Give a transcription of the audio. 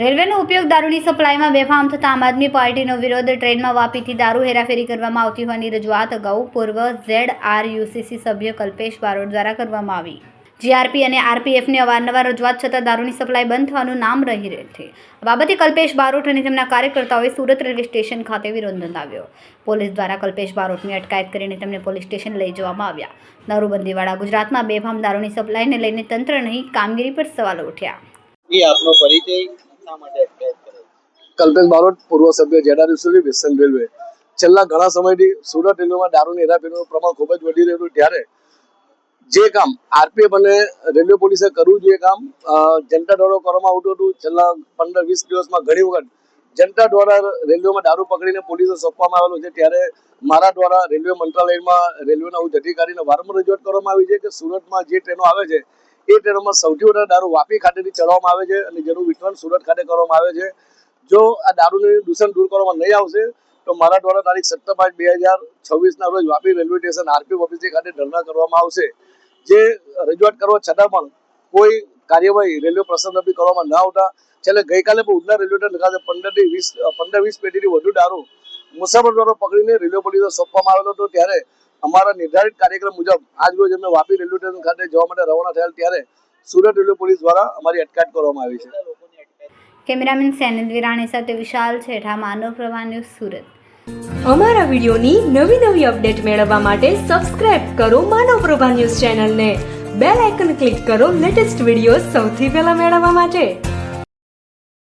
રેલવેનો ઉપયોગ દારૂની સપ્લાયમાં બેફામ થતા આમ આદમી પાર્ટીનો વિરોધ. ટ્રેનમાં વાપીથી દારૂ હેરાફેરી કરવામાં આવતી હોવાની રજૂઆત અગાઉ પૂર્વ ZRUCC સભ્ય કલ્પેશ બારોટ દ્વારા કરવામાં આવી. GRP અને RPFની અવારનવાર રજૂઆત છતાં દારૂની સપ્લાય બંધ થવાનું નામ રહી છે. આ બાબતે કલ્પેશ બારોટ અને તેમના કાર્યકર્તાઓએ સુરત રેલવે સ્ટેશન ખાતે વિરોધ નોંધાવ્યો. પોલીસ દ્વારા કલ્પેશ બારોટની અટકાયત કરીને તેમને પોલીસ સ્ટેશન લઈ જવામાં આવ્યા. દારૂબંધીવાળા ગુજરાતમાં બેફામ દારૂની સપ્લાયને લઈને તંત્ર નહીં કામગીરી પર સવાલો ઉઠ્યા. આપનો પરિચય કલ્પેશ બારોટ, પૂર્વ સભ્ય ZRUCC વેસ્ટર્ન રેલવે. છેલ્લા ઘણા સમયથી સુરત રેલવેમાં દારૂની હેરાફેરીનું પ્રમાણ ખૂબ જ વધી રહ્યું, ત્યારે જે કામ RPF અને રેલવે પોલીસે કરવું જોઈએ કામ જનતા દ્વારા કરવામાં આવતું હતું. છેલ્લા 15-20 દિવસમાં ઘણી વખત જનતા દ્વારા રેલવેમાં દારૂ પકડીને પોલીસે સોંપવામાં આવેલો છે. ત્યારે મારા દ્વારા રેલવે મંત્રાલયમાં રેલવેના ઉચ્ચ અધિકારીને વારંવાર રજૂઆત કરવામાં આવી છે કે સુરતમાં જે ટ્રેનો આવે છે એ ટ્રેનોમાં સૌથી વધારે દારૂ વાપી ખાતેથી ચડાવવામાં આવે છે અને જેનું વિતરણ સુરત ખાતે કરવામાં આવે છે. જો આ દારૂનું દૂષણ દૂર કરવામાં નહીં આવશે તો મારા દ્વારા તારીખ 17/5/2026 રોજ Vapi railway station RPF office ખાતે ધરણા કરવામાં આવશે. જે રજૂઆત કરવા છતાં પણ કોઈ કાર્યવાહી રેલવે પ્રશાસન તરફથી કરવામાં ન આવતા છેલ્લે ગઈકાલે પણ ઉધના રેલવે સ્ટેશન ખાતે 15-20 પેટીથી વધુ દારૂ મુસાફર દ્વારા પકડીને રેલવે પોલીસે સોંપવામાં આવેલો હતો. ત્યારે અમારા નિર્ધારિત કાર્યક્રમ મુજબ આજ રોજ અમે વાપી રેલવે સ્ટેશન ખાતે જવા માટે રવાના થયેલ, ત્યારે સુરત રેલવે પોલીસ દ્વારા અમારી અટકાયત કરવામાં આવી છે. કેમેરામેન સેનિલ વિરાણી સાથે વિશાલ છેઠા, માનવ પ્રવાહ ન્યૂઝ, સુરત. અમારા વિડીયોની નવી અપડેટ મેળવવા માટે સબસ્ક્રાઇબ કરો માનવ પ્રભા ન્યૂઝ ચેનલને. બેલ આઇકન ક્લિક કરો લેટેસ્ટ વિડીયો સૌથી પહેલા મેળવવા માટે.